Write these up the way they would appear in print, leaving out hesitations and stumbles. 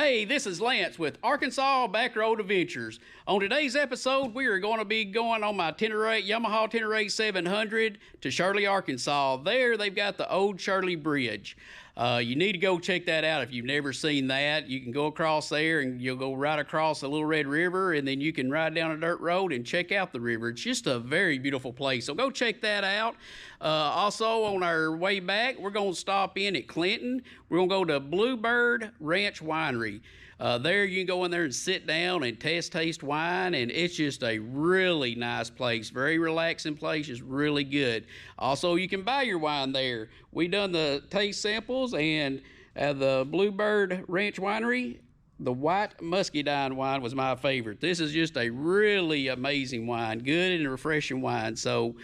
Hey, this is Lance with Arkansas Backroad Adventures. On today's episode, we are going to be going on my Tenere, Yamaha Tenere 700 to Shirley, Arkansas. There, they've got the old Shirley Bridge. You need to go check that out if you've never seen that. You can go across there and you'll go right across the Little Red River, and then you can ride down a dirt road and check out the river. It's just a very beautiful place, so go check that out. Also, on our way back, we're going to stop in at Clinton. We're going to go to Bluebird Ranch Winery. There you can go in there and sit down and taste wine, and it's just a really nice place. Very relaxing place. It's really good. Also, you can buy your wine there. We done the taste samples, and the Bluebird Ranch Winery, the white muscadine wine was my favorite. This is just a really amazing wine, good and refreshing wine. So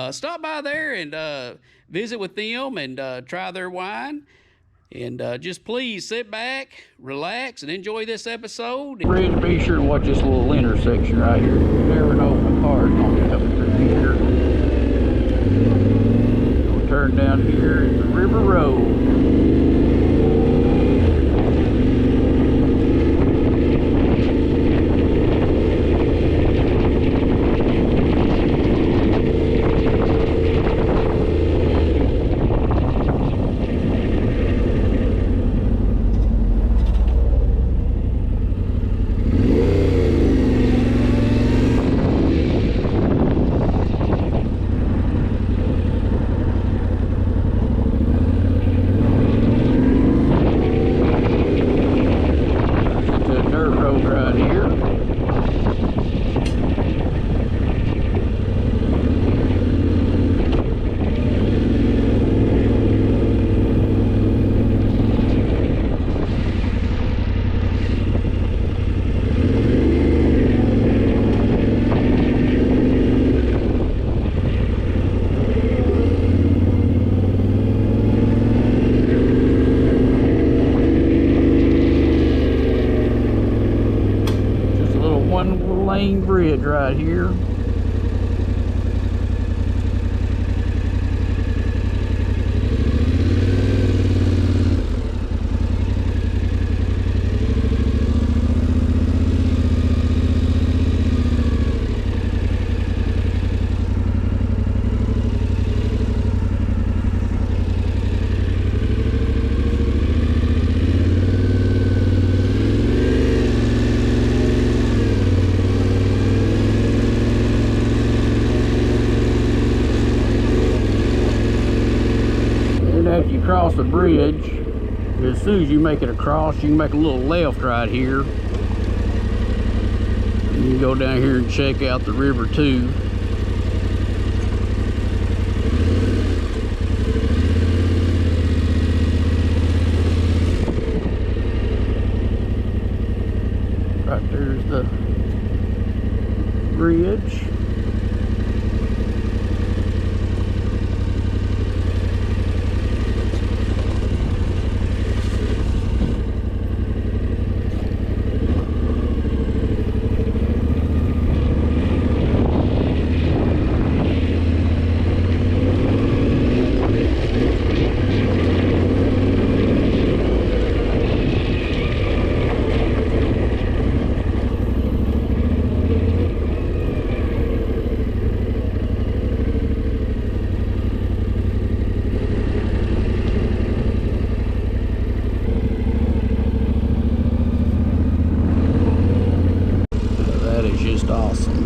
stop by there and visit with them and try their wine. And just please sit back, relax, and enjoy this episode. Please be sure to watch this little intersection right here. You never know if a car is going to be coming through here. We'll turn down here at the River Road. Lane bridge right here. After you cross the bridge, as soon as you make it across, you can make a little left right here. And you can go down here and check out the river too. Right there's the bridge. Just awesome.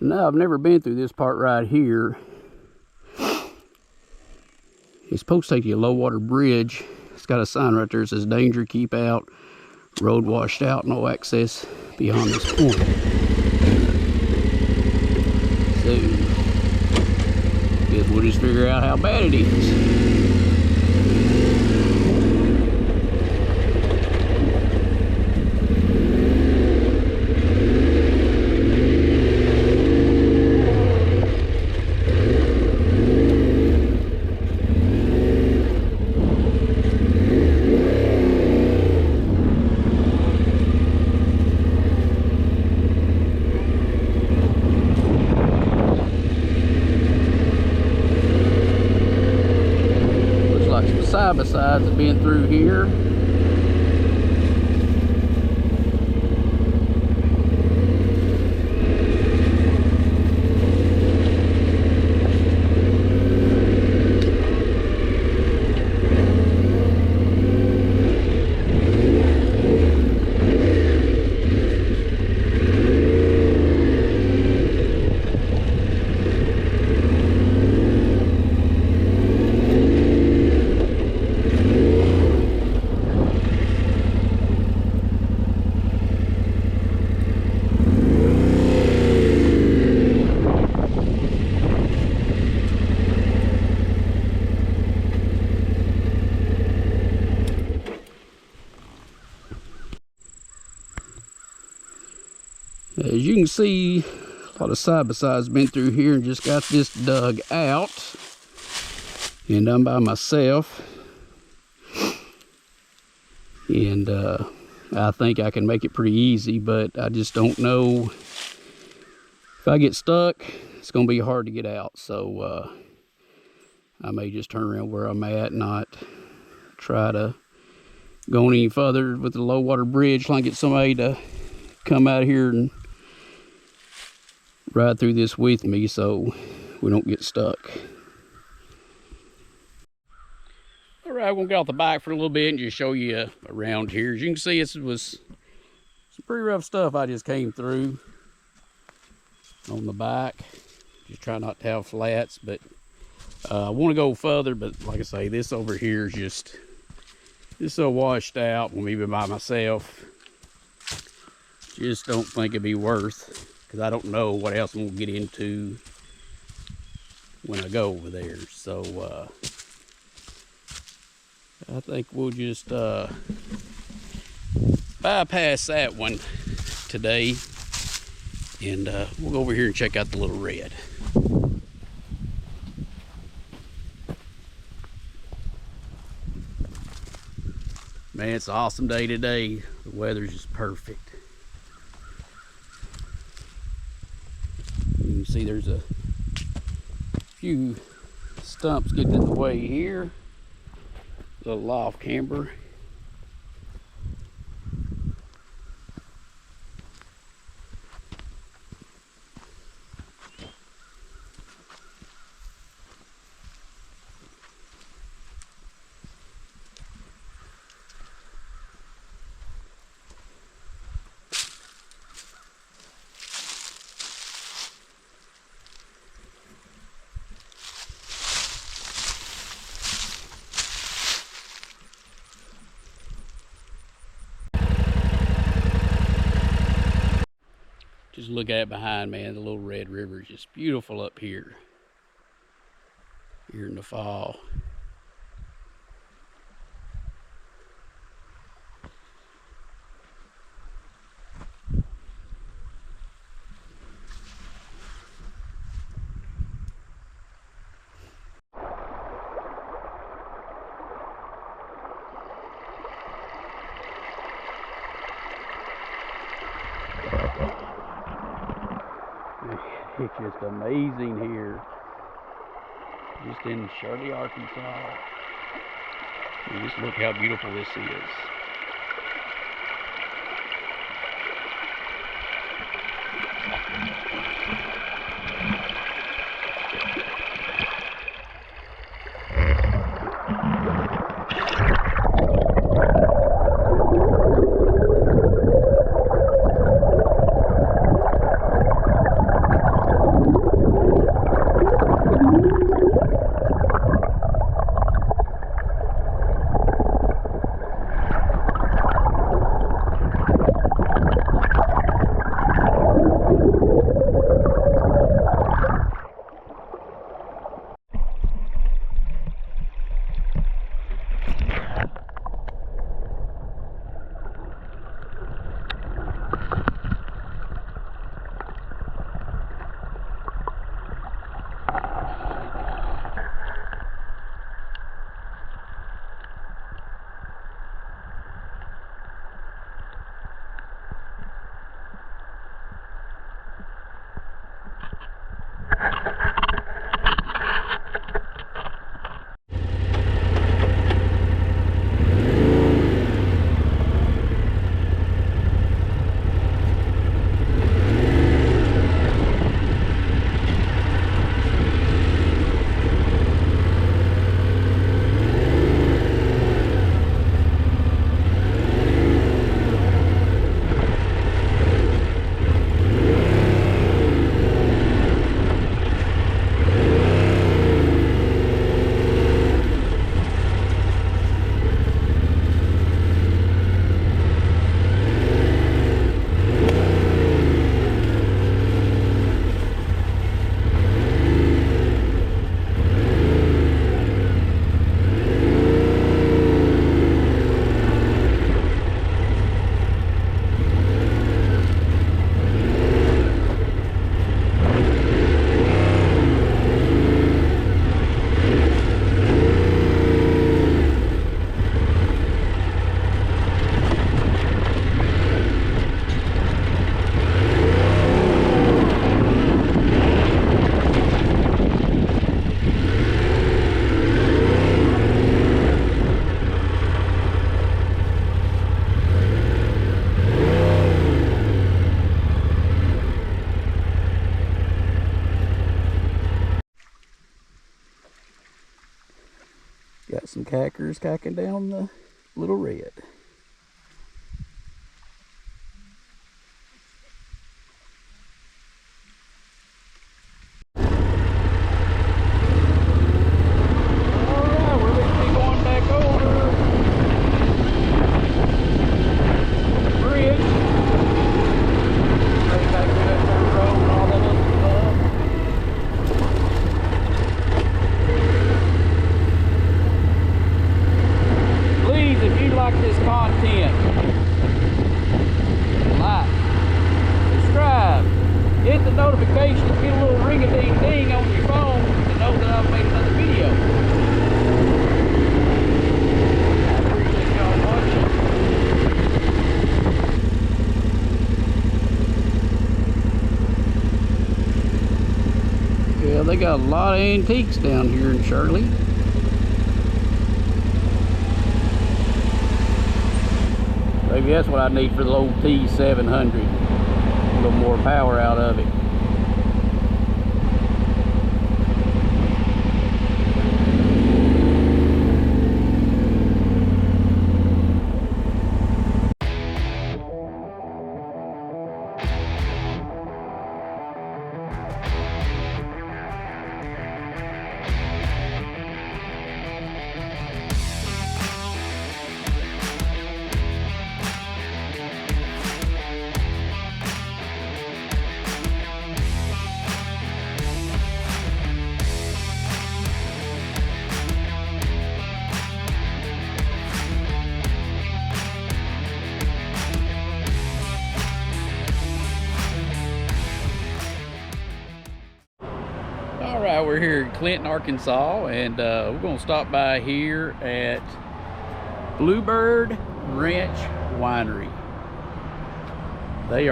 Now, I've never been through this part right here. It's supposed to take you a low water bridge. It's got a sign right there that says danger, keep out, road washed out, no access beyond this point. So, guess we'll just figure out how bad it is. Side-by-sides have been through here. As you can see, a lot of side-by-sides been through here and just got this dug out. And I'm by myself. And I think I can make it pretty easy, but I just don't know. If I get stuck, it's going to be hard to get out. So I may just turn around where I'm at, not try to go any further with the low water bridge, trying to get somebody to come out here and ride through this with me so we don't get stuck. All right, we'll get off the bike for a little bit and just show you around here. As you can see, it was some pretty rough stuff I just came through on the bike. Just try not to have flats, but I want to go further, but like I say, this over here is just so washed out when we've been by myself. Just don't think it'd be worth, because I don't know what else I'm gonna get into when I go over there. So I think we'll just bypass that one today, and we'll go over here and check out the Little Red. Man, it's an awesome day today. The weather's just perfect. You can see there's a few stumps getting in the way here. Little loft camber. Just look at it behind, man. The Little Red River is just beautiful up here in the fall. It's just amazing here, just in Shirley, Arkansas. And just look how beautiful this is. Some cackers cacking down the little red. They got a lot of antiques down here in Shirley. Maybe that's what I need for the old T700. A little more power out of it. All right, we're here in Clinton, Arkansas, and we're gonna stop by here at Bluebird Ranch Winery. They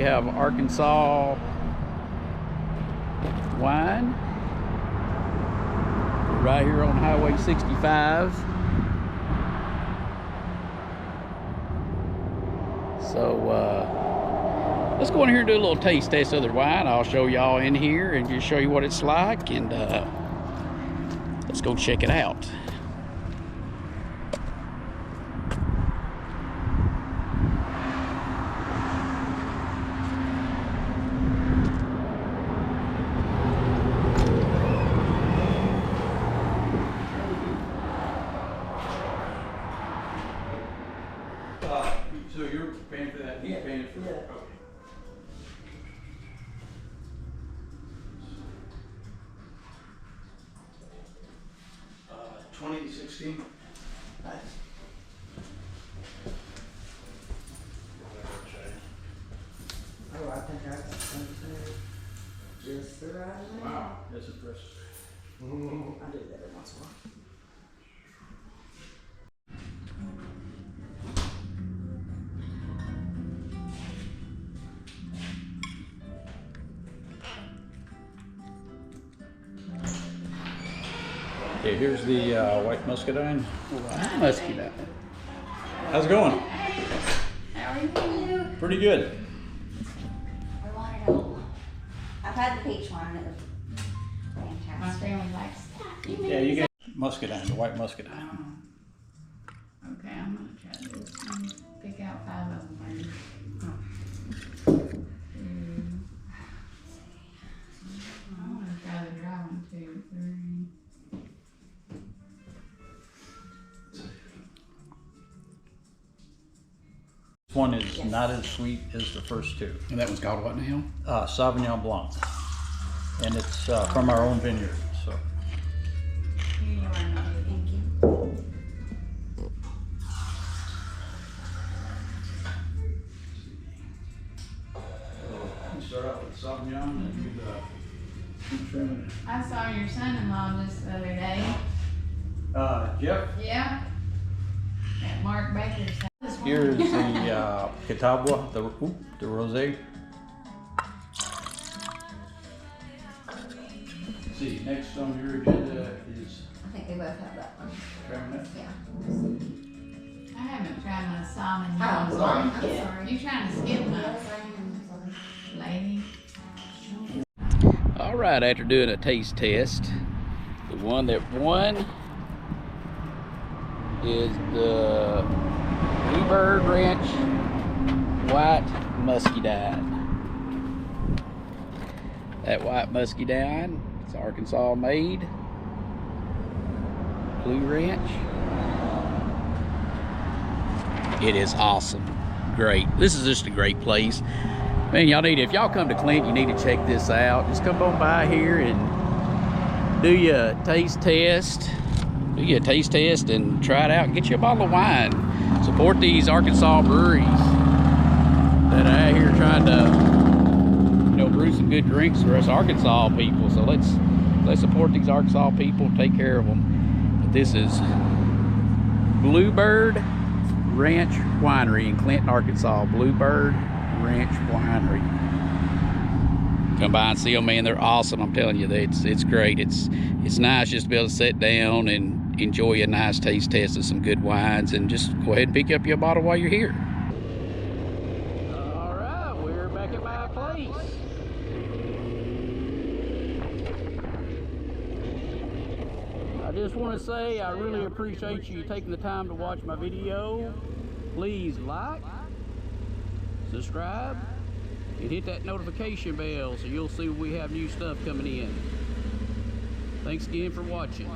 have Arkansas wine right here on Highway 65. So let's go in here and do a little taste test of their wine. I'll show y'all in here and just show you what it's like, and let's go check it out. So you're paying for that? He's paying for that? Okay. 2016. Nice. Oh, I think I got something just the right way. Wow, that's impressive. I do that every once in a while. Okay, here's the white muscadine. White muscadine. How's it going? How are you? Pretty good. I want it all. I've had the peach one and it was My fantastic. family likes that. Yeah, you got muscadine, the white muscadine. Okay, I'm gonna try this. I'm gonna pick out 5 of them for you. I wanna try the dry one too. 3. This one is not as sweet as the first two. And that one's called what now? Sauvignon Blanc. And it's from our own vineyard, so. Here you are, Mother. Thank you. You start out with Sauvignon and you keep trimming it. I saw your son-in-law just the other day. Jeff? Yeah. At Mark Baker's house. Here's the Catawba, the rosé. Let's see, next on your agenda is I think they both have that one. Cabernet. Yeah. I haven't tried my salmon. Oh, I'm sorry. I'm yet. sorry. You trying to skip my lady? All right, after doing a taste test, the one that won is the Bluebird Ranch White Muscadine. That white muscadine, it's Arkansas made. Blue Ranch. It is awesome. Great. This is just a great place. Man, y'all need, if y'all come to Clint, you need to check this out. Just come on by here and do your taste test. Do your taste test and try it out and get you a bottle of wine. Support these Arkansas breweries that are out here trying to, you know, brew some good drinks for us Arkansas people. So let's support these Arkansas people, take care of them. But this is Bluebird Ranch Winery in Clinton, Arkansas. Bluebird Ranch Winery. Come by and see them, man. They're awesome. I'm telling you, it's great. It's nice just to be able to sit down and enjoy a nice taste test of some good wines, and just go ahead and pick up your bottle while you're here. All right, we're back at my place. I just want to say I really appreciate you taking the time to watch my video. Please like, subscribe, and hit that notification bell so you'll see when we have new stuff coming in. Thanks again for watching.